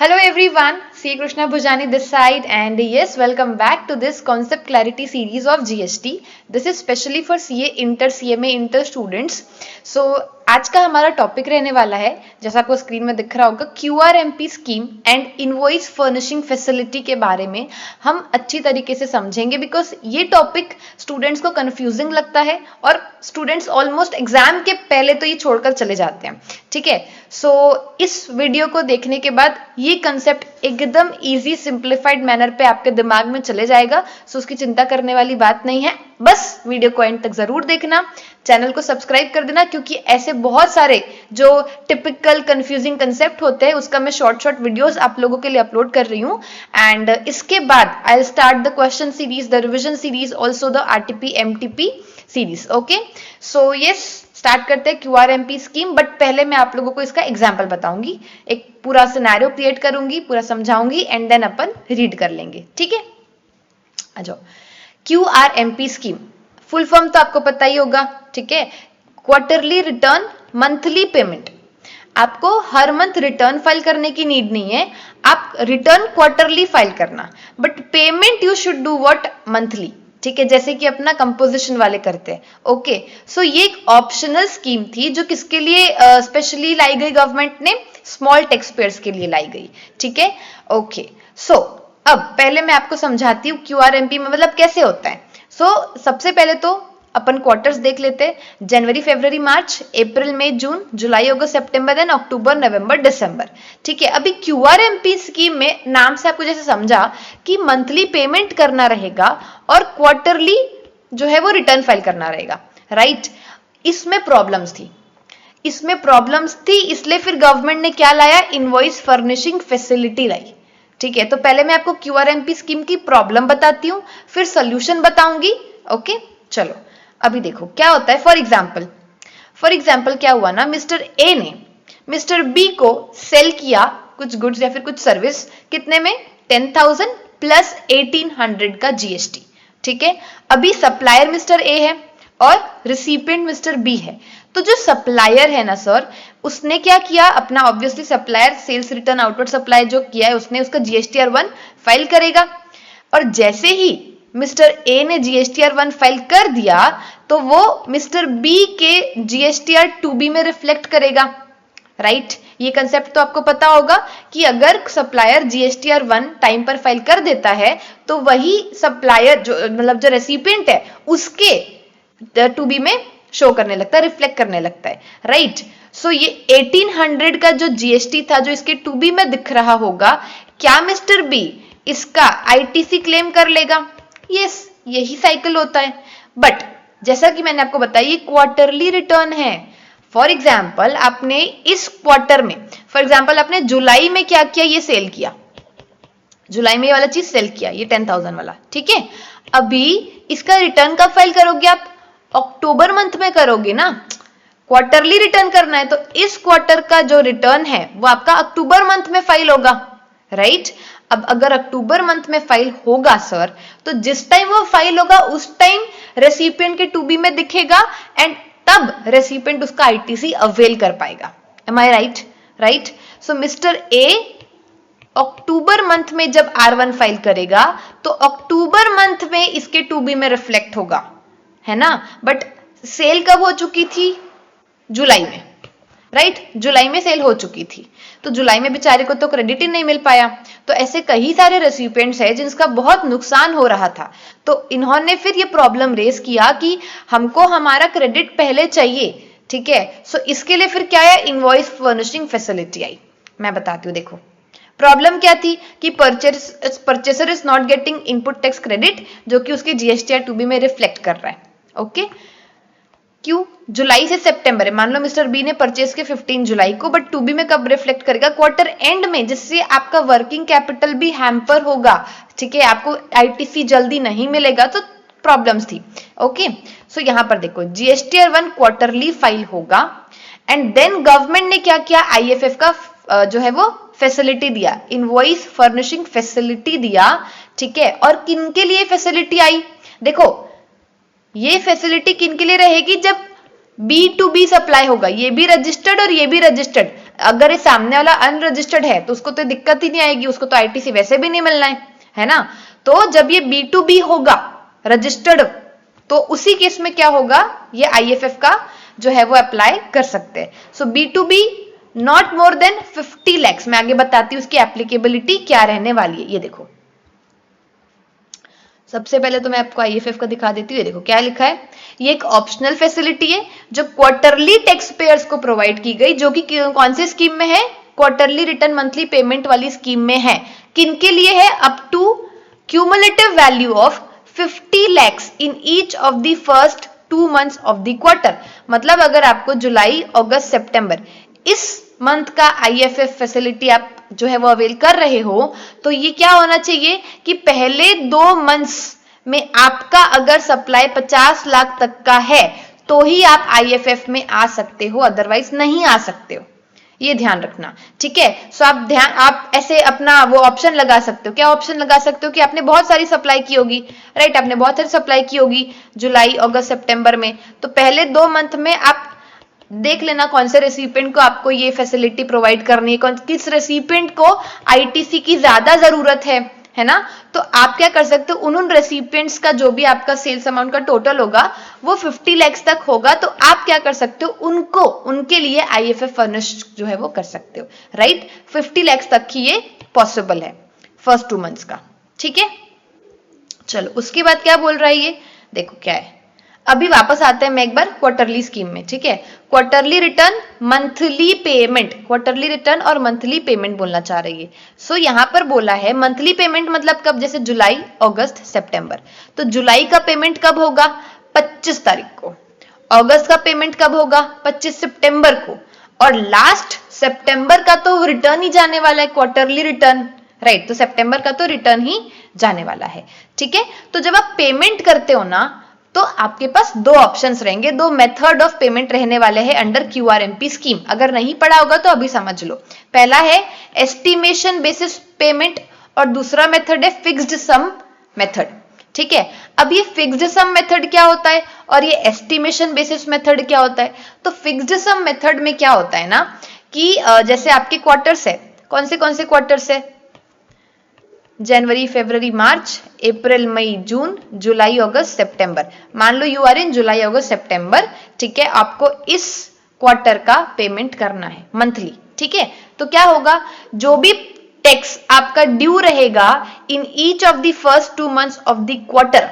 Hello everyone, C. Krishna Bhujani this side, and yes, welcome back to this concept clarity series of GST. This is specially for CA Inter, CMA Inter students. So आज का हमारा topic रहने वाला है, जैसा आपको screen में दिख रहा होगा, QRMP scheme and invoice furnishing facility के बारे में हम अच्छी तरीके से समझेंगे, बिकॉज ये टॉपिक स्टूडेंट्स को कंफ्यूजिंग लगता है और स्टूडेंट्स ऑलमोस्ट एग्जाम के पहले तो ये छोड़कर चले जाते हैं. ठीक है, सो इस वीडियो को देखने के बाद ये कंसेप्ट एकदम इजी सिंप्लीफाइड मैनर पे आपके दिमाग में चले जाएगा. सो उसकी चिंता करने वाली बात नहीं है, बस वीडियो को एंड तक जरूर देखना, चैनल को सब्सक्राइब कर देना, क्योंकि ऐसे बहुत सारे जो टिपिकल कंफ्यूजिंग कंसेप्ट होते हैं उसका मैं शॉर्ट वीडियोस आप लोगों के लिए अपलोड कर रही हूँ. एंड इसके बाद I will start the question series, the revision series, also the RTP MTP series. Okay, so yes, start करते हैं QRMP स्कीम. बट पहले मैं आप लोगों को इसका एग्जाम्पल बताऊंगी, एक पूरा सिनेरियो क्रिएट करूंगी, पूरा समझाऊंगी एंड देन अपन रीड कर लेंगे. ठीक है, आ जाओ. QRMP स्कीम फुल फॉर्म तो आपको पता ही होगा. ठीक है, क्वार्टरली रिटर्न मंथली पेमेंट. आपको हर मंथ रिटर्न फाइल करने की नीड नहीं है, आप रिटर्न क्वार्टरली फाइल करना, but payment you should do what, monthly. ठीक है, जैसे कि अपना कंपोजिशन वाले करते हैं. ओके, सो ये एक ऑप्शनल स्कीम थी जो किसके लिए स्पेशली लाई गई, गवर्नमेंट ने स्मॉल टैक्स पेयर्स के लिए लाई गई. ठीक है, ओके. सो अब पहले मैं आपको समझाती हूँ QRMP में मतलब कैसे होता है. सो सबसे पहले तो अपन क्वार्टर्स देख लेते हैं, जनवरी, फरवरी, मार्च, अप्रैल, मई, जून, जुलाई, अगस्त, सितंबर, देन अक्टूबर, नवंबर, दिसंबर. ठीक है, अभी QRMP स्कीम में नाम से आपको जैसे समझा कि मंथली पेमेंट करना रहेगा और क्वार्टरली जो है वो रिटर्न फाइल करना रहेगा. राइट, इसमें प्रॉब्लम्स थी, इसलिए फिर गवर्नमेंट ने क्या लाया, इनवॉइस फर्निशिंग फैसिलिटी लाई. ठीक है, तो पहले मैं आपको QRMP स्कीम की प्रॉब्लम बताती हूँ, फिर सोल्यूशन बताऊंगी. ओके, चलो अभी देखो क्या होता है. फॉर एग्जाम्पल क्या हुआ ना, मिस्टर ए ने मिस्टर बी को सेल किया कुछ गुड्स या फिर कुछ सर्विस, कितने में, 10,000 प्लस 1800 का GST. ठीक है, अभी सप्लायर मिस्टर ए है और रिसिपिएंट मिस्टर बी है. तो जो सप्लायर है ना सर, उसने क्या किया, अपना obviously supplier sales return outward supply जो किया है उसने उसका GSTR1 फाइल करेगा. और जैसे ही मिस्टर ए ने GSTR1 फाइल कर दिया तो वो मिस्टर बी के GSTR2B में रिफ्लेक्ट करेगा. राइट, ये कंसेप्ट तो आपको पता होगा कि अगर सप्लायर GSTR1 टाइम पर फाइल कर देता है तो वही सप्लायर जो मतलब जो रेसिपिएंट है उसके 2B में शो करने लगता है, रिफ्लेक्ट करने लगता है. राइट, सो ये 1800 का जो GST था जो इसके 2B में दिख रहा होगा, क्या मिस्टर बी इसका ITC क्लेम कर लेगा? यस, यही साइकिल होता है. बट जैसा कि मैंने आपको बताया ये क्वार्टरली रिटर्न है. फॉर एग्जाम्पल आपने इस क्वार्टर में, फॉर एग्जाम्पल आपने जुलाई में क्या किया, ये सेल किया, जुलाई में ये वाला चीज सेल किया, ये 10,000 वाला. ठीक है, अभी इसका रिटर्न कब फाइल करोगे आप, अक्टूबर मंथ में करोगे ना. क्वार्टरली रिटर्न करना है तो इस क्वार्टर का जो रिटर्न है वो आपका अक्टूबर मंथ में फाइल होगा. राइट, अब अगर अक्टूबर मंथ में फाइल होगा सर, तो जिस टाइम वो फाइल होगा उस टाइम रेसिपिएंट के 2B में दिखेगा एंड तब रेसिपिएंट उसका ITC अवेल कर पाएगा. Am I right? Right, so mister A October month में जब R1 फाइल करेगा तो अक्टूबर मंथ में इसके 2B में रिफ्लेक्ट होगा, है ना. बट सेल कब हो चुकी थी, जुलाई में. राइट, जुलाई में सेल हो चुकी थी, तो जुलाई में बेचारे को तो क्रेडिट ही नहीं मिल पाया. तो ऐसे कई सारे रेसिपिएंट्स हैं जिनका बहुत नुकसान हो रहा था, तो इन्होंने फिर ये प्रॉब्लम रेस किया कि हमको हमारा क्रेडिट पहले चाहिए. ठीक है, सो इसके लिए फिर क्या है, इनवॉइस फर्निशिंग फैसिलिटी आई. मैं बताती हूँ, देखो प्रॉब्लम क्या थी कि purchaser is not getting input tax credit, जो कि उसके GSTR2B में रिफ्लेक्ट कर रहा है. ओके, क्यों, जुलाई से सितंबर है, मान लो मिस्टर बी ने परचेज के 15 जुलाई को, बट 2B में कब रिफ्लेक्ट करेगा, क्वार्टर एंड में, जिससे आपका वर्किंग कैपिटल भी हैम्पर होगा. ठीक है, आपको ITC जल्दी नहीं मिलेगा, तो प्रॉब्लम्स थी. ओके, सो यहां पर देखो GSTR1 क्वार्टरली फाइल होगा एंड देन गवर्नमेंट ने क्या किया, IFF का जो है वो फैसिलिटी दिया, इनवॉइस फर्निशिंग फैसिलिटी दिया. ठीक है, और किन के लिए फैसिलिटी आई, देखो ये फैसिलिटी किन के लिए रहेगी, जब B2B सप्लाई होगा, ये भी रजिस्टर्ड और ये भी रजिस्टर्ड. अगर ये सामने वाला अनरजिस्टर्ड है तो उसको तो दिक्कत ही नहीं आएगी, उसको तो आईटीसी वैसे भी नहीं मिलना है ना। तो जब ये B2B होगा रजिस्टर्ड, तो उसी केस में क्या होगा, ये IFF का जो है वो अप्लाई कर सकते हैं। सो B2B not more than 50 lakhs। मैं आगे बताती हूँ उसकी एप्लीकेबिलिटी क्या रहने वाली है। ये देखो, सबसे पहले तो मैं आपको IFF का दिखा देती हूँ। ये देखो क्या लिखा है, ये एक ऑप्शनल फैसिलिटी है जो क्वार्टरली टैक्स पेयर्स को प्रोवाइड की गई, जो कि कौन सी स्कीम में है, क्वार्टरली रिटर्न मंथली पेमेंट वाली स्कीम में है। किनके लिए है, up to cumulative value of 50 lakhs in each of the first 2 months of the quarter. मतलब अगर आपको जुलाई, अगस्त, सितंबर इस मंथ का IFF फैसिलिटी आप जो है वो अवेल कर रहे हो, तो ये क्या होना चाहिए कि पहले 2 months में आपका अगर सप्लाई 50 लाख तक का है तो ही आप IFF में आ सकते हो, अदरवाइज नहीं आ सकते हो। ये ध्यान रखना, ठीक है। सो आप ऐसे अपना वो ऑप्शन लगा सकते हो। क्या ऑप्शन लगा सकते हो कि आपने बहुत सारी सप्लाई की होगी, राइट, आपने बहुत सारी सप्लाई की होगी जुलाई, अगस्त, सितंबर में, तो पहले 2 month में आप देख लेना कौन से रेसिपिएंट को आपको ये फैसिलिटी प्रोवाइड करनी है, किस रेसिपिएंट को आईटीसी की ज्यादा जरूरत है ना। तो आप क्या कर सकते हो, उन रेसिपिएंट्स का जो भी आपका सेल्स अमाउंट का टोटल होगा वो 50 lakhs तक होगा, तो आप क्या कर सकते हो, उनको उनके लिए IFF फर्निश जो है वो कर सकते हो, राइट। 50 lakhs तक ही ये पॉसिबल है फर्स्ट 2 months का, ठीक है। चलो उसके बाद क्या बोल रहा है ये देखो क्या है। अभी वापस आते हैं मैं एक बार क्वार्टरली स्कीम में, ठीक है। Quarterly return, monthly payment, quarterly return और मंथली पेमेंट बोलना चाह रही है। सो यहां पर बोला है मंथली पेमेंट मतलब कब, जैसे जुलाई, अगस्त, सितंबर, तो जुलाई का पेमेंट कब होगा, 25 तारीख को। अगस्त का पेमेंट कब होगा, 25 सितंबर को। और लास्ट सितंबर का तो रिटर्न ही जाने वाला है, क्वार्टरली रिटर्न, राइट। तो सितंबर का तो रिटर्न ही जाने वाला है, ठीक है। तो जब आप पेमेंट करते हो ना, तो आपके पास 2 ऑप्शंस रहेंगे, 2 मेथड ऑफ पेमेंट रहने वाले हैं अंडर QRMP स्कीम। अगर नहीं पढ़ा होगा तो अभी समझ लो। पहला है एस्टिमेशन बेसिस पेमेंट और दूसरा मेथड है फिक्स्ड सम मेथड, ठीक है। अब ये फिक्स्ड सम मेथड क्या होता है और ये एस्टिमेशन बेसिस मेथड क्या होता है। तो फिक्स्ड सम मेथड में क्या होता है ना कि जैसे आपके क्वार्टर्स है, कौन से क्वार्टर्स है, जनवरी, फरवरी, मार्च, अप्रैल, मई, जून, जुलाई, अगस्त, सितंबर। मान लो यू आर इन जुलाई, अगस्त, सितंबर, ठीक है। आपको इस क्वार्टर का पेमेंट करना है मंथली, ठीक है। तो क्या होगा, जो भी टैक्स आपका ड्यू रहेगा इन each of the first 2 months of the quarter,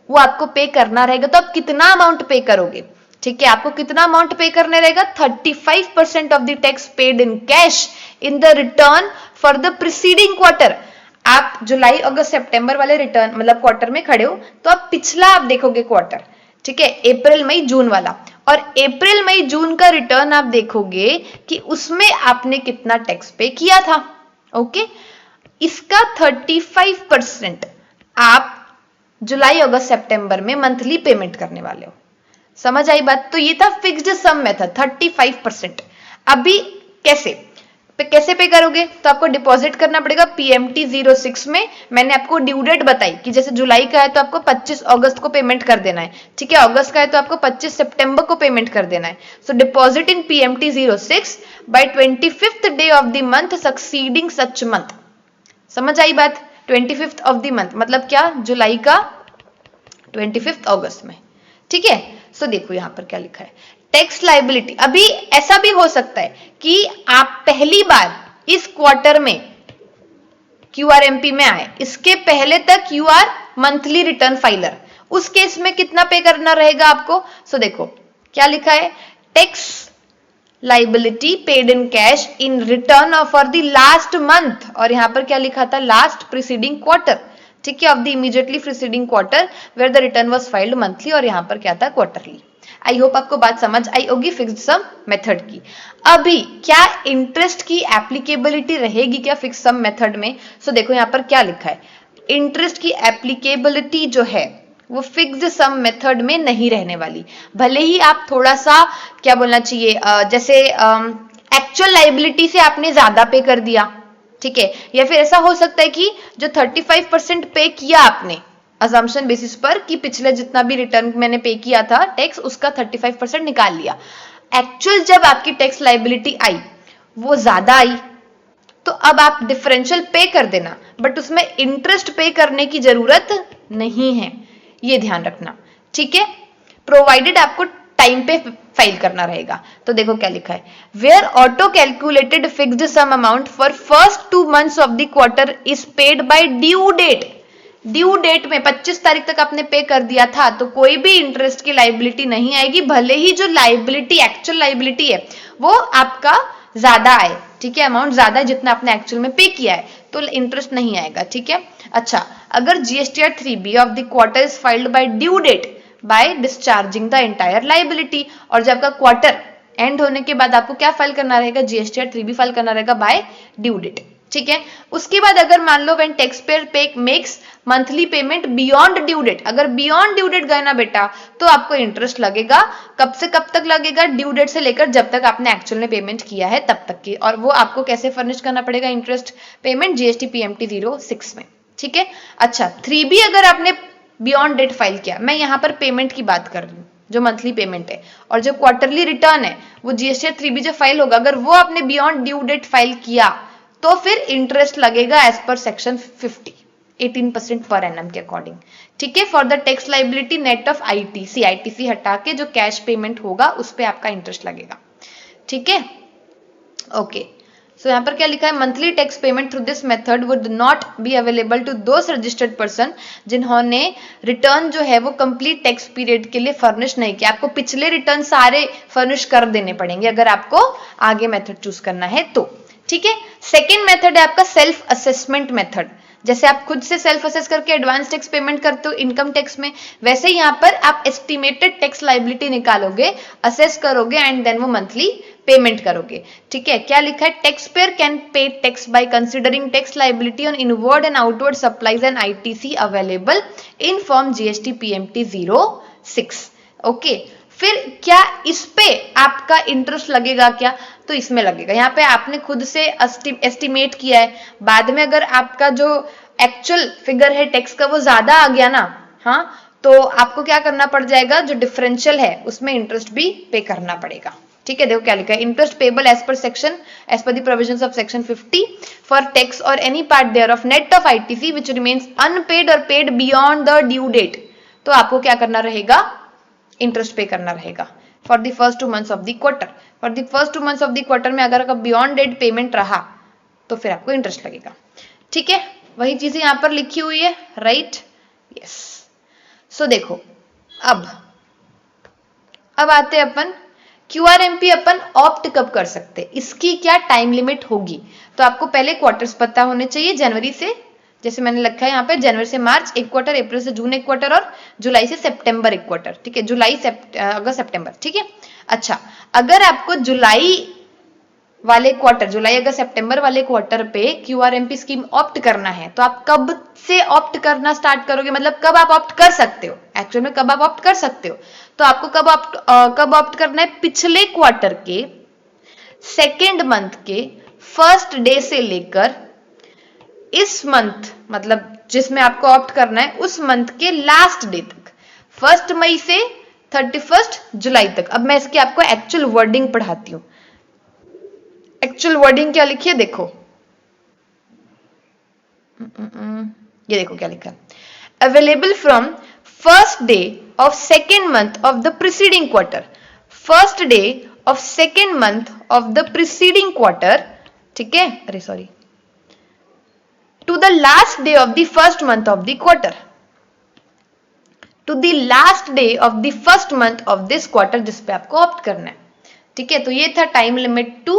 वो आपको पे करना रहेगा। तो आप कितना अमाउंट पे करोगे, ठीक है। आपको कितना अमाउंट पे करने रहेगा, 35% of the tax paid in cash in the return for the preceding quarter. आप जुलाई, अगस्त, सितंबर वाले रिटर्न मतलब क्वार्टर में खड़े हो, तो आप पिछला आप देखोगे क्वार्टर, ठीक है, अप्रैल, मई, जून वाला, और अप्रैल, मई, जून का रिटर्न आप देखोगे कि उसमें आपने कितना टैक्स पे किया था, ओके। इसका 35% आप जुलाई, अगस्त, सितंबर में मंथली पेमेंट करने वाले हो। समझ आई बात। तो ये था फिक्स्ड सम मेथड, 35%। अभी कैसे पे करोगे, तो आपको डिपॉजिट करना पड़ेगा PMT 06 में। मैंने आपको ड्यू डेट बताई कि जैसे जुलाई का है तो आपको 25 अगस्त को पेमेंट कर देना है, ठीक है। अगस्त का है तो आपको 25 सितंबर को पेमेंट कर देना है। So deposit in PMT 06 by 25th day of the month succeeding such month. समझ आई बात। 25th ऑफ द मंथ मतलब क्या, जुलाई का 25th अगस्त में, ठीक है। सो देखो यहां पर क्या लिखा है, टैक्स लाइबिलिटी। अभी ऐसा भी हो सकता है कि आप पहली बार इस क्वार्टर में QRMP में आए, इसके पहले तक you are monthly return filer, उस केस में कितना पे करना रहेगा आपको। सो देखो क्या लिखा है, tax liability paid in cash in return for the last month, और यहां पर क्या लिखा था, लास्ट प्रीसीडिंग क्वार्टर, ठीक है, of the immediately preceding quarter where the return was filed monthly, और यहां पर क्या था, क्वार्टरली। आई होप आपको बात समझ आई होगी फिक्स्ड सम मेथड की। अभी क्या इंटरेस्ट की एप्लीकेबिलिटी रहेगी क्या फिक्स्ड सम मेथड में। सो देखो यहां पर क्या लिखा है, इंटरेस्ट की एप्लीकेबिलिटी जो है वो फिक्स्ड सम मेथड में नहीं रहने वाली। भले ही आप थोड़ा सा क्या बोलना चाहिए, जैसे एक्चुअल लाइबिलिटी से आपने ज्यादा पे कर दिया, ठीक है, या फिर ऐसा हो सकता है कि जो 35% पे किया आपने अजम्पशन बेसिस पर कि पिछले जितना भी रिटर्न मैंने पे किया था टैक्स, उसका 35% निकाल लिया। एक्चुअल जब आपकी टैक्स लाइबिलिटी आई वो ज्यादा आई, तो अब आप डिफरेंशियल पे कर देना, बट उसमें इंटरेस्ट पे करने की जरूरत नहीं है, ये ध्यान रखना, ठीक है। प्रोवाइडेड आपको टाइम पे फाइल करना रहेगा। तो देखो क्या लिखा है, where auto calculated fixed sum amount for first 2 months of the quarter is paid by due date. Due date में 25 तारीख तक आपने पे कर दिया था, तो कोई भी इंटरेस्ट की लाइबिलिटी नहीं आएगी, भले ही जो लाइबिलिटी एक्चुअल लाइबिलिटी है वो आपका ज्यादा आए, ठीक है, अमाउंट ज्यादा है जितना आपने एक्चुअल में पे किया है, तो इंटरेस्ट नहीं आएगा, ठीक है। अच्छा, अगर GSTR 3B of the quarter is filed by due date by discharging the entire liability, और जब आपका क्वार्टर एंड होने के बाद आपको क्या फाइल करना रहेगा, जीएसटीआर 3B फाइल करना रहेगा बाय ड्यू डेट, ठीक है। उसके बाद अगर मान लो when tax payer makes monthly payment beyond due date, अगर बियॉन्ड ड्यू डेट गए ना बेटा तो आपको इंटरेस्ट लगेगा। कब से कब तक लगेगा, ड्यू डेट से लेकर जब तक आपने एक्चुअल में पेमेंट किया है तब तक की, और वो आपको कैसे फर्निश करना पड़ेगा इंटरेस्ट पेमेंट, जीएसटी पीएमटी 06 में, ठीक है। अच्छा, 3B अगर आपने बियॉन्ड डेट फाइल किया, मैं यहाँ पर पेमेंट की बात कर रही हूँ, जो मंथली पेमेंट है, और जो क्वार्टरली रिटर्न है वो जीएसटी 3B जो फाइल होगा, अगर वो आपने बियॉन्ड ड्यू डेट फाइल किया तो फिर इंटरेस्ट लगेगा as per section 50, 18% per annum के अकॉर्डिंग, ठीक है। For the tax liability net of ITC, ITC हटा के जो कैश पेमेंट होगा उस पे आपका इंटरेस्ट लगेगा, ठीक है। ओके, सो यहाँ पर क्या लिखा है, monthly tax payment through this method would not be available to those registered person जिन्होंने रिटर्न जो है वो कंप्लीट टैक्स पीरियड के लिए फर्निश नहीं किया। आपको पिछले रिटर्न सारे फर्निश कर देने पड़ेंगे अगर आपको आगे मेथड चूज करना है तो, ठीक है। सेकेंड मेथड है आपका सेल्फ असेसमेंट मेथड, जैसे आप खुद से सेल्फ असेस करके एडवांस टैक्स पेमेंट करते हो इनकम टैक्स में, वैसे यहाँ पर आप एस्टिमेटेड टैक्स लाइबिलिटी निकालोगे, असेस करोगे एंड देन वो मंथली पेमेंट करोगे, ठीक है। क्या लिखा है, tax payer can pay tax by considering tax liability on inward and outward supplies and ITC available in form GST PMT 06, okay. फिर क्या इस पे आपका इंटरेस्ट लगेगा क्या, तो इसमें लगेगा। यहाँ पे आपने खुद से एस्टिमेट किया है, बाद में अगर आपका जो एक्चुअल फिगर है टैक्स का वो ज्यादा आ गया ना, हाँ, तो आपको क्या करना पड़ जाएगा, जो डिफरेंशियल है उसमें इंटरेस्ट भी पे करना पड़ेगा, ठीक है। देखो क्या लिखा है, interest payable as per the provisions of section 50 for tax और any part thereof net of ITC which remains unpaid और paid beyond the due date, तो आपको क्या करना रहेगा, इंटरेस्ट पे करना रहेगा for the first 2 months of the quarter. For the first 2 months of the quarter में अगर बियॉन्ड डेट पेमेंट रहा तो फिर आपको इंटरेस्ट लगेगा, ठीक है। वही चीजें यहां पर लिखी हुई है, राइट, यस। सो देखो अब आते अपन क्यूआरएमपी अपन ऑप्ट कब कर सकते, इसकी क्या टाइम लिमिट होगी। तो आपको पहले क्वार्टर्स पता होने चाहिए, जनवरी से, जैसे मैंने लिखा है यहाँ पे, जनवरी से मार्च 1 क्वार्टर, अप्रैल से जून 1 क्वार्टर और जुलाई से सितंबर 1 क्वार्टर, ठीक है, अगस्त सितंबर, ठीक है। अच्छा, अगर आपको जुलाई वाले क्वार्टर, जुलाई अगस्त सितंबर वाले क्वार्टर पे क्यूआरएमपी स्कीम ऑप्ट करना है, तो आप कब से ऑप्ट करना स्टार्ट करोगे, मतलब कब आप ऑप्ट कर सकते हो, एक्चुअल में कब आप ऑप्ट कर सकते हो, तो आपको कब ऑप्ट करना है, पिछले क्वार्टर के सेकेंड मंथ के फर्स्ट डे से लेकर इस मंथ, मतलब जिसमें आपको ऑप्ट करना है उस मंथ के लास्ट डे तक, 1 मई से 31 जुलाई तक। अब मैं इसकी आपको एक्चुअल वर्डिंग पढ़ाती हूं। एक्चुअल वर्डिंग क्या लिखी है, देखो, ये देखो क्या लिखा है, available from first day of second month of the preceding quarter, first day of second month of the preceding quarter, ठीक है, अरे sorry, to the last day of the first month of the quarter, to the last day of the first month of this quarter, जिस पे आपको opt करना है, ठीक है। तो ये था time limit to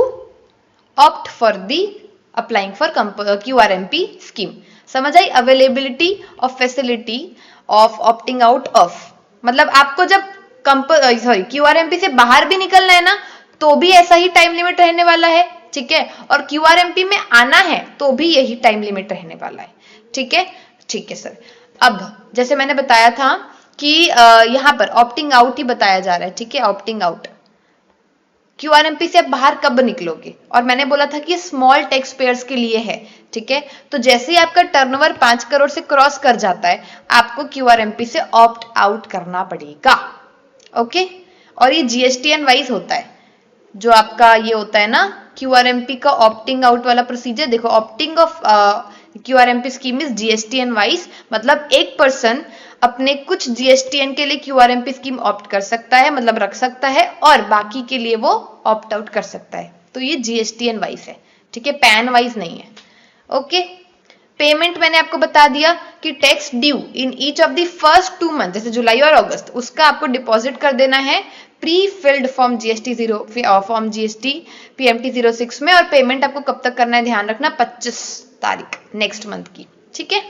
opt for the applying for QRMP scheme. समझ आई, availability of facility of opting out of, मतलब आपको जब क्यूआरएमपी से बाहर भी निकलना है ना तो भी ऐसा ही टाइम लिमिट रहने वाला है, ठीक है, और क्यूआरएमपी में आना है तो भी यही टाइम लिमिट रहने वाला है, ठीक है, ठीक है सर। अब जैसे मैंने बताया था कि यहां पर ऑप्टिंग आउट ही बताया जा रहा है, ठीक है, ऑप्टिंग आउट, क्यूआरएमपी से आप बाहर कब निकलोगे, और मैंने बोला था कि स्मॉल टैक्स पेयर्स के लिए है, ठीक है। तो जैसे ही आपका टर्नओवर 5 करोड़ से क्रॉस कर जाता है आपको क्यूआरएमपी से ऑप्ट आउट करना पड़ेगा, ओके। और ये जीएसटीएन वाइज होता है, जो आपका ये होता है ना QRMP का ऑप्टिंग आउट वाला प्रोसीजर देखो, opting of QRMP scheme is GSTN wise, मतलब एक पर्सन अपने कुछ GSTN के लिए QRMP स्कीम ऑप्ट कर सकता है, मतलब रख सकता है, और बाकी के लिए वो ऑप्ट आउट कर सकता है। तो ये GSTN वाइज है, ठीक है, पैन वाइज नहीं है। ओके, पेमेंट मैंने आपको बता दिया कि tax due in each of the first 2 month, जैसे जुलाई और अगस्त, उसका आपको डिपॉजिट कर देना है pre filled form GST PMT 06 में, और पेमेंट आपको कब तक करना है ध्यान रखना, 25 तारीख नेक्स्ट मंथ की, ठीक है।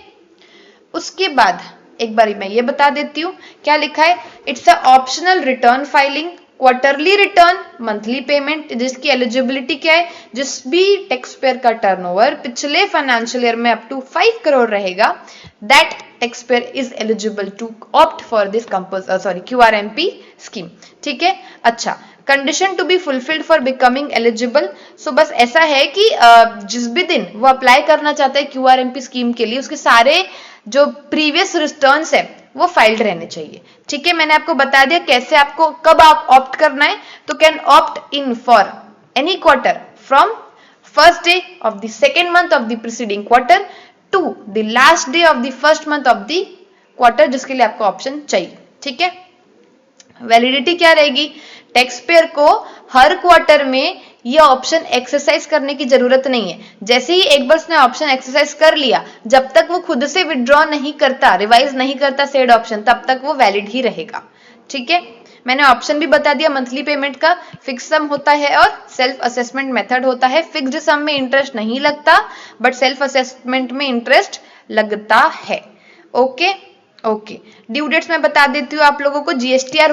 उसके बाद एक बार मैं ये बता देती हूँ क्या लिखा है, it's a optional return filing, quarterly return, monthly payment, जिसकी एलिजिबिलिटी क्या है, जिस भी टैक्स पेयर का टर्नओवर पिछले फाइनेंशियल ईयर में अप टू 5 करोड़ रहेगा, that tax payer is eligible to opt for this QRMP scheme, ठीक है। अच्छा, condition to be fulfilled for becoming eligible, so बस ऐसा है कि जिस भी दिन वो अप्लाई करना चाहता है QRMP स्कीम के लिए, उसके सारे जो प्रीवियस रिटर्न्स है वो फाइल्ड रहने चाहिए, ठीक है। मैंने आपको बता दिया कैसे आपको कब आप ऑप्ट करना है, तो can opt in for any quarter from first day of the second month of the preceding quarter to the last day of the first month of the quarter, जिसके लिए आपको ऑप्शन चाहिए, ठीक है। वैलिडिटी क्या रहेगी, टैक्स पेयर को हर quarter में ये ऑप्शन एक्सरसाइज करने की जरूरत नहीं है। जैसे ही एक बार उसने ऑप्शन एक्सरसाइज कर लिया, जब तक वो खुद से विड्रॉ नहीं करता, रिवाइज नहीं करता सेड ऑप्शन, तब तक वो वैलिड ही रहेगा, ठीक है। मैंने ऑप्शन भी बता दिया, मंथली पेमेंट का फिक्स सम होता है और सेल्फ असेसमेंट मेथड होता है। फिक्स्ड सम में इंटरेस्ट नहीं लगता, बट सेल्फ असेसमेंट में इंटरेस्ट लगता है। ओके ओके, ड्यू डेट्स मैं बता देती हूँ आप लोगों को, GSTR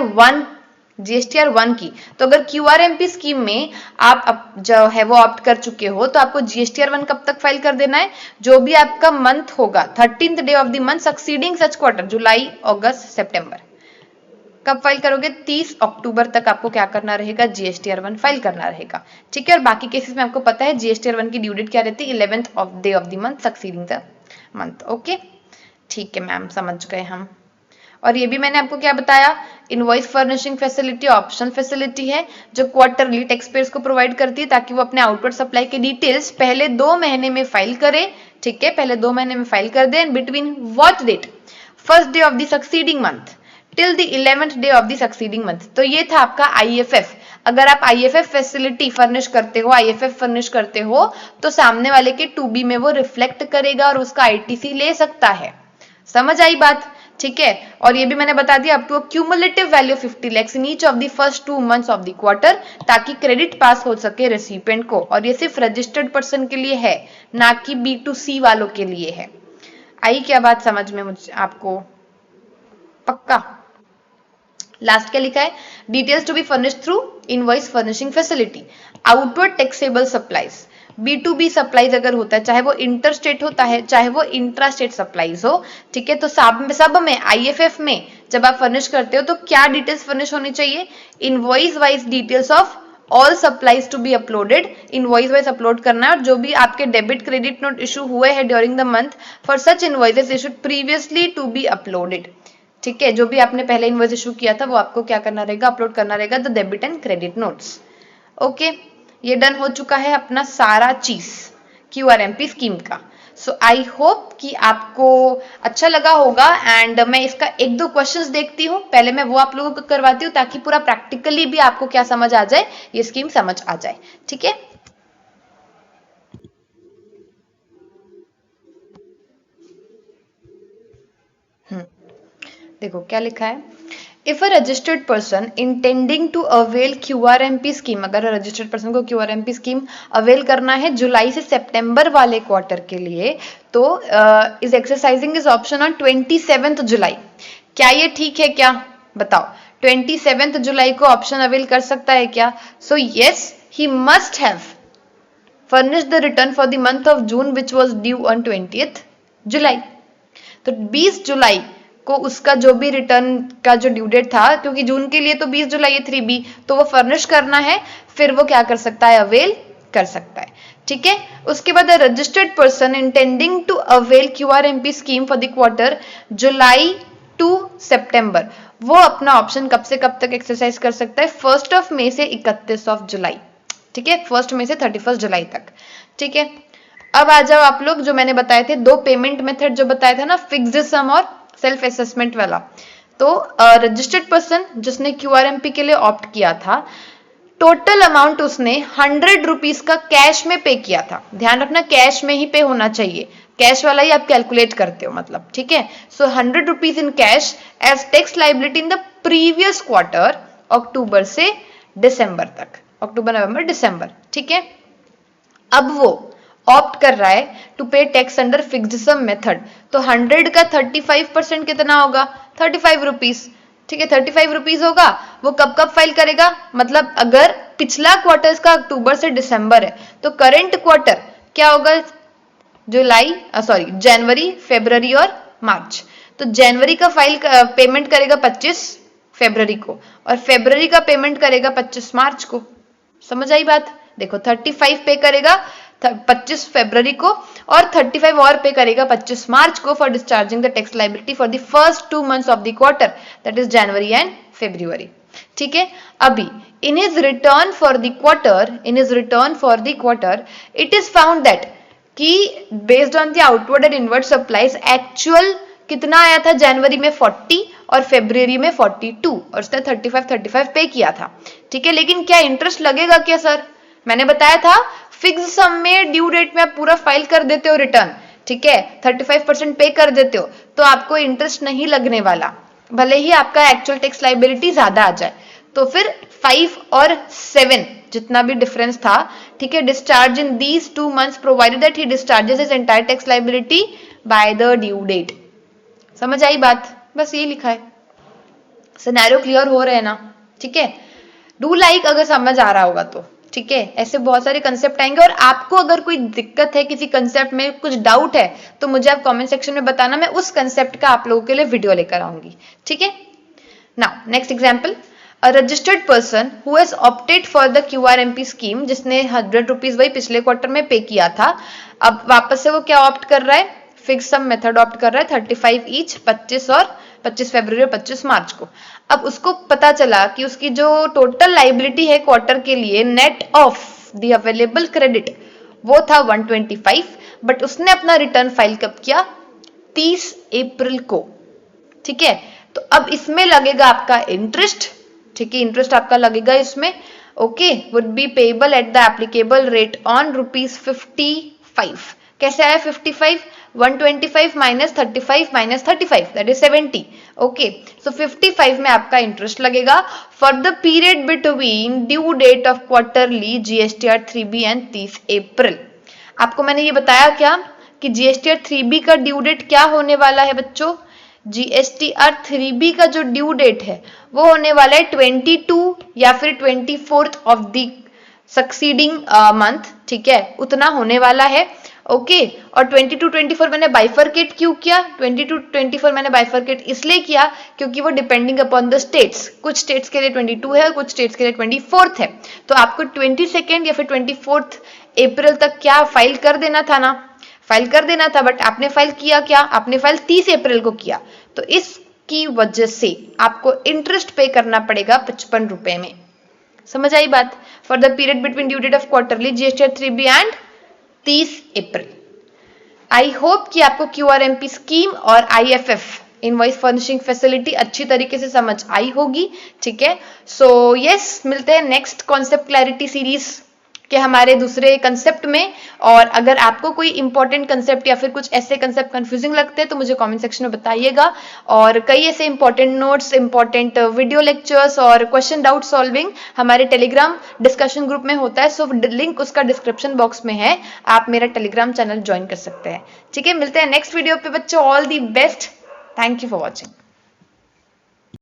1 की, तो अगर QRMP स्कीम में आप जो है वो ऑप्ट कर चुके हो, तो आपको GSTR 1 कब तक फाइल कर देना है, जो भी आपका मंथ होगा 13th day of the month succeeding such quarter, जुलाई अगस्त सितंबर, कब फाइल करोगे, 30 अक्टूबर तक आपको क्या करना रहेगा, GSTR 1 फाइल करना रहेगा, ठीक है। और बाकी केसेस में आपको पता है GSTR 1 की ड्यू डेट क्या रहती है, 11th day of the month succeeding the month. Okay, ठीक है मैम, समझ गए हम। और ये भी मैंने आपको क्या बताया, invoice furnishing facility optional facility है जो क्वार्टरली टैक्स पेयर्स को प्रोवाइड करती है, ताकि वो अपने आउटवर्ड सप्लाई की डिटेल्स पहले 2 महीने में फाइल करे, ठीक है, पहले 2 महीने में फाइल कर दे, between what date, first day of the succeeding month till the 11th day of the succeeding month. तो ये था आपका IFF। अगर आप IFF फैसिलिटी फर्निश करते हो, IFF फर्निश करते हो, तो सामने वाले के 2B में वो रिफ्लेक्ट करेगा और उसका ITC ले सकता है। समझ आई बात, ठीक है। और ये भी मैंने बता दिया up to cumulative value 50 lakhs in each of the first 2 months of the quarter, ताकि क्रेडिट पास हो सके रेसिपिएंट को, और ये सिर्फ रजिस्टर्ड पर्सन के लिए है, ना कि B2C वालों के लिए है। आई क्या बात समझ में मुझे आपको, पक्का। लास्ट क्या लिखा है, details to be furnished through invoice furnishing facility, outward taxable supplies, B2B supplies अगर होता है, चाहे वो इंटर स्टेट होता है, चाहे वो इंट्रा स्टेट सप्लाईज हो, ठीक है। तो सब में IFF में जब आप फर्निश करते हो, तो क्या डिटेल्स फर्निश होनी चाहिए, invoice wise details of all supplies to be uploaded, invoice wise upload करना है, और जो भी आपके डेबिट क्रेडिट नोट इशू हुए हैं during the month, for such invoices issued previously to be uploaded, ठीक है। जो भी आपने पहले इनवॉइस इशू किया था वो आपको क्या करना रहेगा, अपलोड करना रहेगा, the debit and credit notes. Okay, ये डन हो चुका है अपना सारा चीज QRMP स्कीम का। सो आई होप कि आपको अच्छा लगा होगा, एंड मैं इसका 1-2 क्वेश्चंस देखती हूँ, पहले मैं वो आप लोगों को करवाती हूँ, ताकि पूरा प्रैक्टिकली भी आपको क्या समझ आ जाए, ये स्कीम समझ आ जाए, ठीक है। देखो क्या लिखा है, if a registered person intending to avail QRMP scheme, अगर रजिस्टर्ड पर्सन को QRMP स्कीम अवेल करना है जुलाई से सितंबर वाले क्वार्टर के लिए, तो is exercising is option on 27th जुलाई। क्या ये ठीक है क्या, बताओ, 27th जुलाई को ऑप्शन अवेल कर सकता है क्या? So yes, he must have furnished the return for the month of June which was due on 20th जुलाई। तो 20 जुलाई को उसका जो भी रिटर्न का जो ड्यू डेट था, क्योंकि जून के लिए तो 20 जुलाई है 3B, तो वो फर्निश करना है, फिर वो क्या कर सकता है, अवेल कर सकता है, ठीक है। उसके बाद registered person intending to avail QRMP scheme for the quarter July to September, वो अपना ऑप्शन कब से कब तक एक्सरसाइज कर सकता है, 1 मई से 31 जुलाई, ठीक है, 1 मई से 31 जुलाई तक। ठीक है, अब आ जाओ आप लोग, जो मैंने बताए थे 2 पेमेंट मेथड जो बताया था ना, फिक्स्ड सम और सेल्फ असेसमेंट वाला। तो रजिस्टर्ड पर्सन जिसने QRMP के लिए ऑप्ट किया था, टोटल अमाउंट उसने 100 रुपीज का कैश में पे किया था। ध्यान रखना, कैश में ही पे होना चाहिए, कैश वाला ही आप कैलकुलेट करते हो मतलब। ठीक है, so 100 rupees in cash as tax liability in the previous quarter, अक्टूबर से दिसंबर तक, अक्टूबर नवंबर दिसंबर। ठीक है, अब वो ऑप्ट कर रहा है to pay tax under fixed sum method, तो 100 का 35% कितना होगा, 35 रुपीज। ठीक है, 35 रुपीज होगा। वो कब कब फाइल करेगा, मतलब अगर पिछला क्वार्टर इसका अक्टूबर से दिसंबर है तो करंट क्वार्टर क्या होगा, जनवरी, फरवरी और मार्च। तो जनवरी का फाइल पेमेंट करेगा 25 फरवरी को, और फरवरी का पेमेंट करेगा 25 मार्च को। समझ आई बात? देखो 35 पे करेगा 25 फरवरी को, और 35 और पे करेगा 25 मार्च को for discharging the tax liability for the first 2 months of the quarter, that is January and February. ठीक है, अभी in his return for the quarter it is found that कि based on the outward and inward supplies actual कितना आया था, जनवरी में 40 और फरवरी में 42, और उसने 35 पे किया था। ठीक है, लेकिन क्या इंटरेस्ट लगेगा क्या सर? मैंने बताया था फिक्स सम में ड्यू डेट में आप पूरा फाइल कर देते हो रिटर्न, ठीक है, 35% पे कर देते हो, तो आपको इंटरेस्ट नहीं लगने वाला, भले ही आपका एक्चुअल टैक्स लाइबिलिटी ज्यादा आ जाए। तो फिर 5 और 7 जितना भी डिफरेंस था, ठीक है, discharge in these 2 months provided that he discharges his entire tax liability by the due date. समझ आई बात? बस ये लिखा है। सिनेरियो क्लियर हो रहे हैं ना? ठीक है, डू लाइक अगर समझ आ रहा होगा तो। ठीक है, ऐसे बहुत सारे कंसेप्ट आएंगे, और आपको अगर कोई दिक्कत है किसी कंसेप्ट में, कुछ डाउट है, तो मुझे आप कमेंट सेक्शन में बताना, मैं उस कंसेप्ट का आप लोगों के लिए वीडियो लेकर आऊंगी। ठीक है, now next example, a registered person who has opted for the QRMP scheme, जिसने 100 रुपीज वही पिछले क्वार्टर में पे किया था, अब वापस से वो क्या ऑप्ट कर रहा है, फिक्स सम मेथड ऑप्ट कर रहा है, 35 ईच, 25 फरवरी और 25 मार्च को। अब उसको पता चला कि उसकी जो टोटल लाइबिलिटी है क्वार्टर के लिए, net of the available credit, वो था 125, बट उसने अपना रिटर्न फाइल कब किया, 30 अप्रैल को। ठीक है, तो अब इसमें लगेगा आपका इंटरेस्ट। ठीक है, इंटरेस्ट आपका लगेगा इसमें। Okay, would be payable at the applicable rate on ₹55। कैसे आया 55? 125 minus 35 minus 35, that is 70। Okay, so 55 में आपका इंटरेस्ट लगेगा for the period between due date of quarterly GSTR 3B and 30 April. आपको मैंने ये बताया क्या कि GSTR 3B का ड्यू डेट क्या होने वाला है बच्चों? GSTR 3B का जो ड्यू डेट है वो होने वाला है 22 या फिर 24th of the succeeding month. ठीक है, उतना होने वाला है। ओके, और 22-24 मैंने बाइफरकेट क्यों किया? 22-24 मैंने बाइफरकेट इसलिए किया क्योंकि वो डिपेंडिंग अपॉन द स्टेट्स, कुछ स्टेट्स के लिए 22 है, कुछ स्टेट्स के लिए 24th है। तो आपको 22 या फिर 24th अप्रैल तक क्या फाइल कर देना था ना, फाइल कर देना था, बट आपने फाइल किया क्या? आपने फाइल 30 अप्रैल को किया, तो इसकी वजह से आपको इंटरेस्ट पे करना पड़ेगा 55 रुपए में। समझ आई बात? For the period between due date of quarterly GSTR 3B and 30 April. I hope कि आपको QRMP स्कीम और IFF इनवॉइस फर्निशिंग फैसिलिटी अच्छी तरीके से समझ आई होगी। ठीक है, सो यस, मिलते हैं नेक्स्ट कॉन्सेप्ट क्लैरिटी सीरीज के हमारे दूसरे कंसेप्ट में। और अगर आपको कोई इंपॉर्टेंट कंसेप्ट या फिर कुछ ऐसे कंसेप्ट कंफ्यूजिंग लगते हैं तो मुझे कमेंट सेक्शन में बताइएगा। और कई ऐसे important notes, important video lectures और क्वेश्चन डाउट सॉल्विंग हमारे टेलीग्राम डिस्कशन ग्रुप में होता है। सो लिंक उसका डिस्क्रिप्शन बॉक्स में है, आप मेरा टेलीग्राम चैनल ज्वाइन कर सकते हैं। ठीक है, मिलते हैं नेक्स्ट वीडियो पे बच्चों। All the best, thank you for watching.